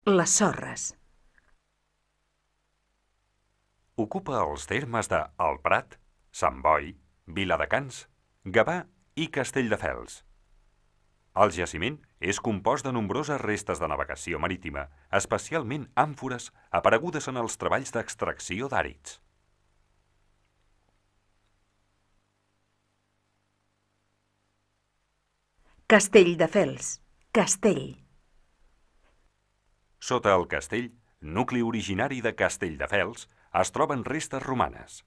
Les Sorres. Ocupa els termes de El Prat, Sant Boi, Viladecans, Gavà i Castelldefels. El jaciment és compost de nombroses restes de navegació marítima, especialment àmfores aparegudes en els treballs d'extracció d'àrids. Castelldefels. Castell. Sota el castell, nucli originari de Castelldefels, es troben restes romanes.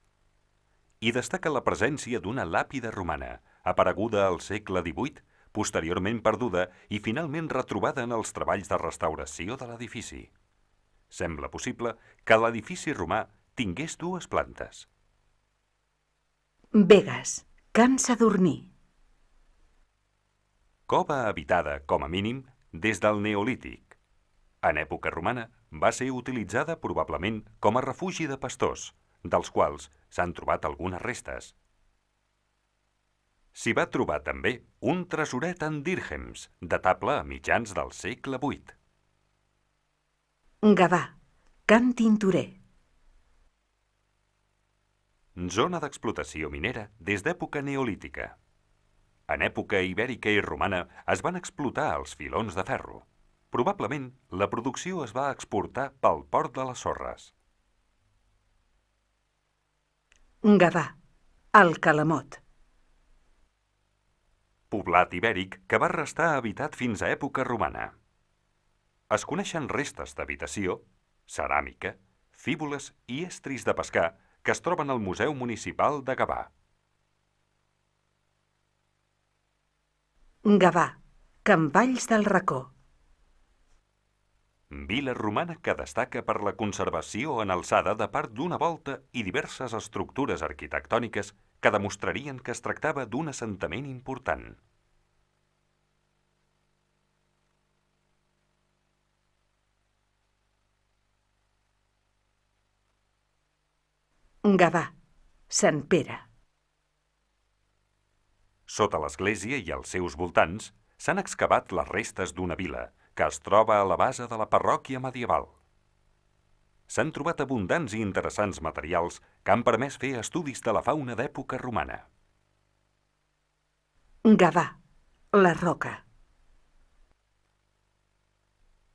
Hi destaca la presència d'una làpida romana, apareguda al segle XVIII, posteriorment perduda i finalment retrobada en els treballs de restauració de l'edifici. Sembla possible que l'edifici romà tingués dues plantes. Begues. Can Sadurní. Cova habitada, com a mínim, des del Neolític. En època romana va ser utilitzada probablement com a refugi de pastors, dels quals s'han trobat algunes restes. S'hi va trobar també un tresoret en dírhems, datable a mitjans del segle VIII. Gavà. Can Tintorer. Zona d'explotació minera des d'època neolítica. En època ibèrica i romana es van explotar els filons de ferro. Probablement, la producció es va exportar pel port de les Sorres. Gavà. El Calamot. Poblat ibèric que va restar habitat fins a època romana. Es coneixen restes d'habitació, ceràmica, fíbules i estris de pescar que es troben al Museu Municipal de Gavà. Gavà. Can Valls del Racó. Vila romana que destaca per la conservació en alçada de part d'una volta i diverses estructures arquitectòniques que demostrarien que es tractava d'un assentament important. Gavà. Sant Pere. Sota l'església i als seus voltants s'han excavat les restes d'una vila que es troba a la base de la parròquia medieval. S'han trobat abundants i interessants materials que han permès fer estudis de la fauna d'època romana. Gavà. La Roca.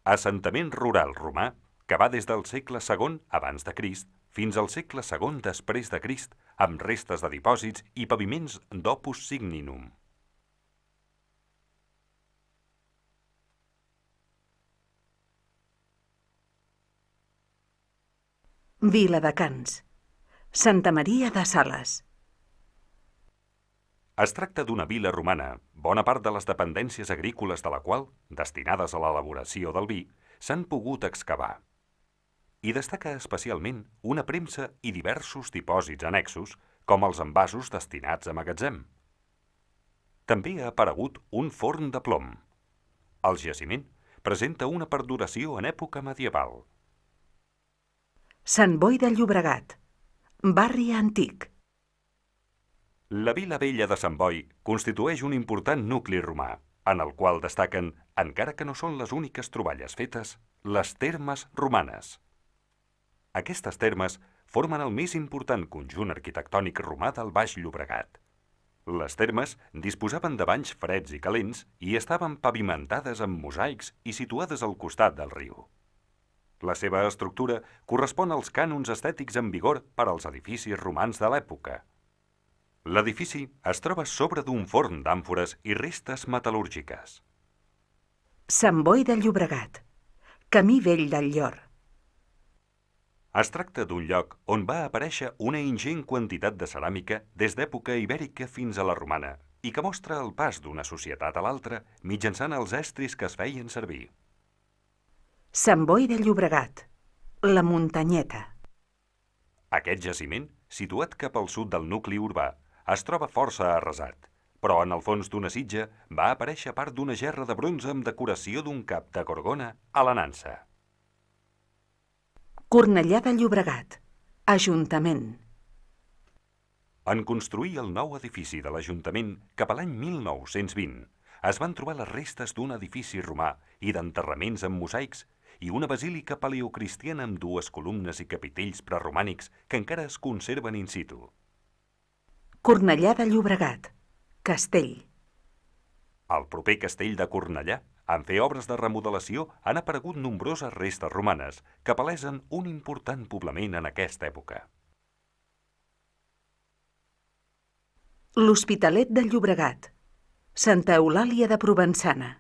Assentament rural romà que va des del segle II abans de Crist fins al segle II després de Crist, amb restes de dipòsits i paviments d'Opus Signinum. Viladecans. Santa Maria de Sales. Es tracta d'una vila romana, bona part de les dependències agrícoles de la qual, destinades a l'elaboració del vi, s'han pogut excavar. Hi destaca especialment una premsa i diversos dipòsits annexos, com els envasos destinats a magatzem. També ha aparegut un forn de plom. El jaciment presenta una perduració en època medieval. Sant Boi de Llobregat. Barri antic. La vila vella de Sant Boi constitueix un important nucli romà, en el qual destaquen, encara que no són les úniques troballes fetes, les termes romanes. Aquestes termes formen el més important conjunt arquitectònic romà del Baix Llobregat. Les termes disposaven de banys freds i calents i estaven pavimentades amb mosaics i situades al costat del riu. La seva estructura correspon als cànons estètics en vigor per als edificis romans de l'època. L'edifici es troba sobre d'un forn d'àmfores i restes metal·lúrgiques. Sant Boi de Llobregat. Camí Vell del Llor. Es tracta d'un lloc on va aparèixer una ingent quantitat de ceràmica des d'època ibèrica fins a la romana i que mostra el pas d'una societat a l'altra mitjançant els estris que es feien servir. Sant Boi de Llobregat. La Muntanyeta. Aquest jaciment, situat cap al sud del nucli urbà, es troba força arrasat, però en el fons d'una sitja va aparèixer part d'una gerra de bronze amb decoració d'un cap de gorgona a la nansa. Cornellà de Llobregat. Ajuntament. En construir el nou edifici de l'Ajuntament cap a l'any 1920, es van trobar les restes d'un edifici romà i d'enterraments amb mosaics i una basílica paleocristiana amb 2 columnes i capitells preromànics que encara es conserven in situ. Cornellà de Llobregat, castell. Al proper castell de Cornellà, en fer obres de remodelació, han aparegut nombroses restes romanes que palesen un important poblament en aquesta època. L'Hospitalet de Llobregat, Santa Eulàlia de Provençana.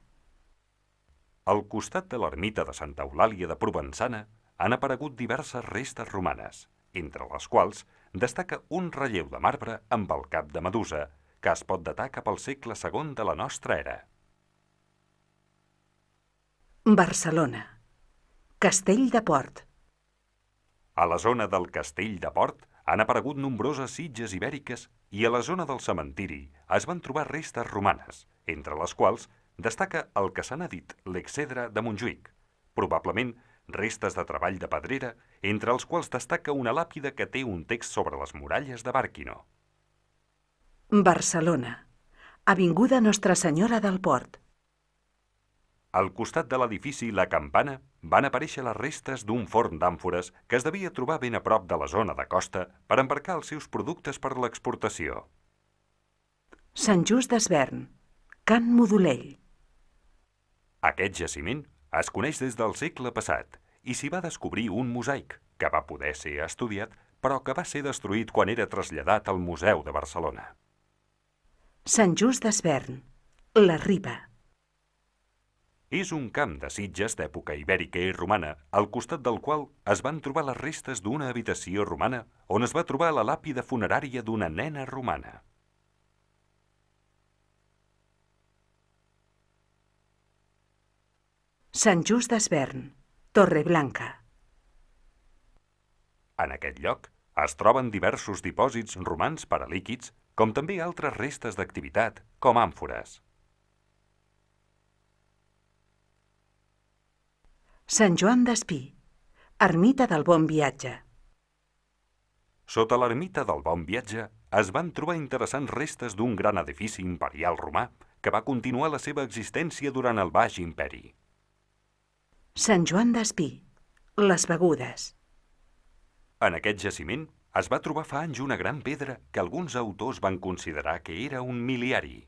Al costat de l'ermita de Santa Eulàlia de Provençana han aparegut diverses restes romanes, entre les quals destaca un relleu de marbre amb el cap de Medusa, que es pot datar cap al segle II de la nostra era. Barcelona, Castell de Port. A la zona del Castell de Port han aparegut nombroses sitges ibèriques i a la zona del cementiri es van trobar restes romanes, entre les quals destaca el que se n'ha dit l'exedra de Montjuïc, probablement restes de treball de pedrera, entre els quals destaca una làpida que té un text sobre les muralles de Bàrquino. Barcelona, Avinguda Nostra Senyora del Port. Al costat de l'edifici La Campana van aparèixer les restes d'un forn d'àmfores que es devia trobar ben a prop de la zona de costa per embarcar els seus productes per l'exportació. Sant Just Desvern, Can Modolell. Aquest jaciment es coneix des del segle passat i s'hi va descobrir un mosaic que va poder ser estudiat però que va ser destruït quan era traslladat al Museu de Barcelona. Sant Just Desvern, La Riba. És un camp de sitges d'època ibèrica i romana, al costat del qual es van trobar les restes d'una habitació romana on es va trobar la làpida funerària d'una nena romana. Sant Just Desvern, Torreblanca. En aquest lloc es troben diversos dipòsits romans per a líquids, com també altres restes d'activitat, com àmfores. Sant Joan d'Espí, Ermita del Bon Viatge. Sota l'ermita del Bon Viatge es van trobar interessants restes d'un gran edifici imperial romà que va continuar la seva existència durant el Baix Imperi. Sant Joan d'Espí, Les Begudes. En aquest jaciment es va trobar fa anys una gran pedra que alguns autors van considerar que era un miliari.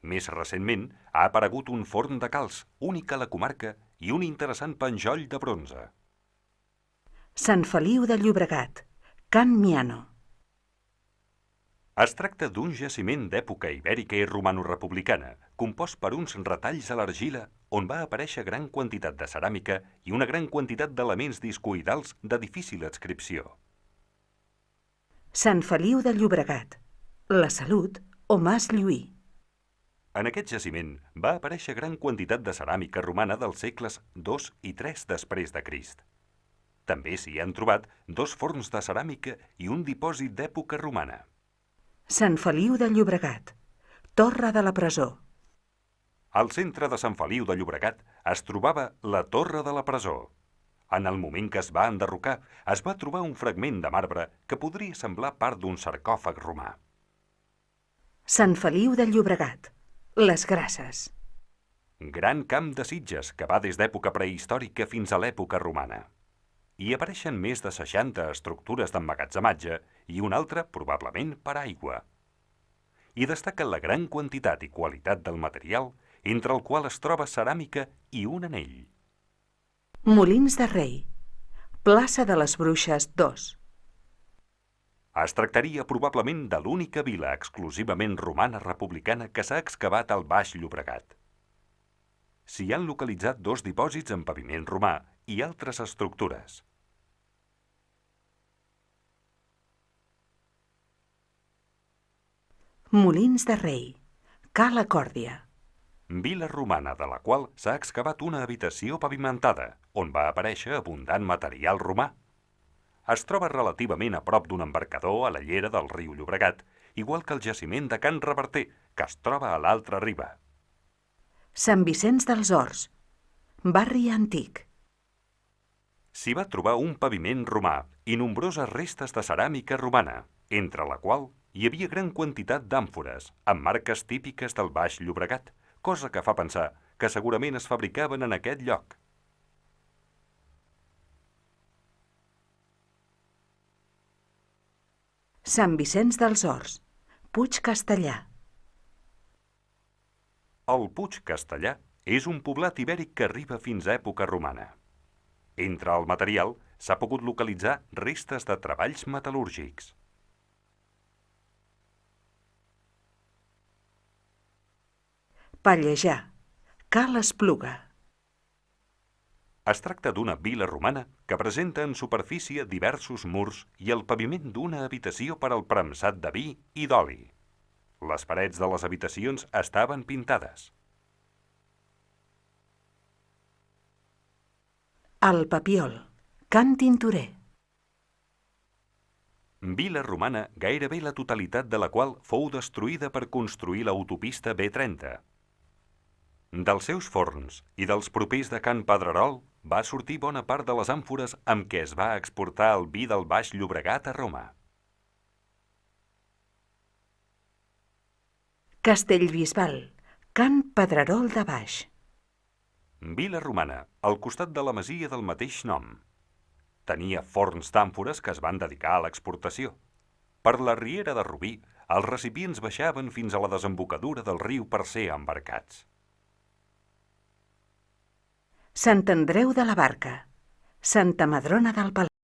Més recentment ha aparegut un forn de calç, únic a la comarca, i un interessant penjoll de bronze. Sant Feliu de Llobregat, Can Miano. Es tracta d'un jaciment d'època ibèrica i romano-republicana, compost per uns retalls a l'argila on va aparèixer gran quantitat de ceràmica i una gran quantitat d'elements discoidals de difícil adscripció. Sant Feliu de Llobregat, La Salut o Mas Lluí. En aquest jaciment va aparèixer gran quantitat de ceràmica romana dels segles II i III després de Crist. També s'hi han trobat 2 forns de ceràmica i un dipòsit d'època romana. Sant Feliu de Llobregat, Torre de la Presó. Al centre de Sant Feliu de Llobregat es trobava la Torre de la Presó. En el moment que es va enderrocar, es va trobar un fragment de marbre que podria semblar part d'un sarcòfag romà. Sant Feliu de Llobregat, Les Grasses. Gran camp de sitges que va des d'època prehistòrica fins a l'època romana. Hi apareixen més de 60 estructures d'emmagatzematge i una altra, probablement, per aigua. Hi destaca la gran quantitat i qualitat del material, entre el qual es troba ceràmica i un anell. Molins de Rei, Plaça de les Bruixes 2. Es tractaria probablement de l'única vila exclusivament romana republicana que s'ha excavat al Baix Llobregat. S'hi han localitzat 2 dipòsits en paviment romà i altres estructures. Molins de Rei, Cala Còrdia. Vila romana de la qual s'ha excavat una habitació pavimentada, on va aparèixer abundant material romà. Es troba relativament a prop d'un embarcador a la llera del riu Llobregat, igual que el jaciment de Can Reverter, que es troba a l'altra riba. Sant Vicenç dels Horts, barri antic. S'hi va trobar un paviment romà i nombroses restes de ceràmica romana, entre la qual hi havia gran quantitat d'àmfores amb marques típiques del Baix Llobregat, cosa que fa pensar que segurament es fabricaven en aquest lloc. Sant Vicenç dels Horts, Puig Castellar. El Puig Castellar és un poblat ibèric que arriba fins a època romana. Entre el material s'ha pogut localitzar restes de treballs metal·lúrgics. Pallejà, Cal Espluga. Es tracta d'una vila romana que presenta en superfície diversos murs i el paviment d'una habitació per al premsat de vi i d'oli. Les parets de les habitacions estaven pintades. El Papiol, Can Tintorer. Vila romana gairebé la totalitat de la qual fou destruïda per construir l'autopista B30. Dels seus forns i dels propers de Can Pedrerol va sortir bona part de les àmfores amb què es va exportar el vi del Baix Llobregat a Roma. Castellbisbal, Can Pedrerol de Baix. Vila romana, al costat de la masia del mateix nom. Tenia forns d'àmfores que es van dedicar a l'exportació. Per la riera de Rubí, els recipients baixaven fins a la desembocadura del riu per ser embarcats. Sant Andreu de la Barca, Santa Madrona del Palau.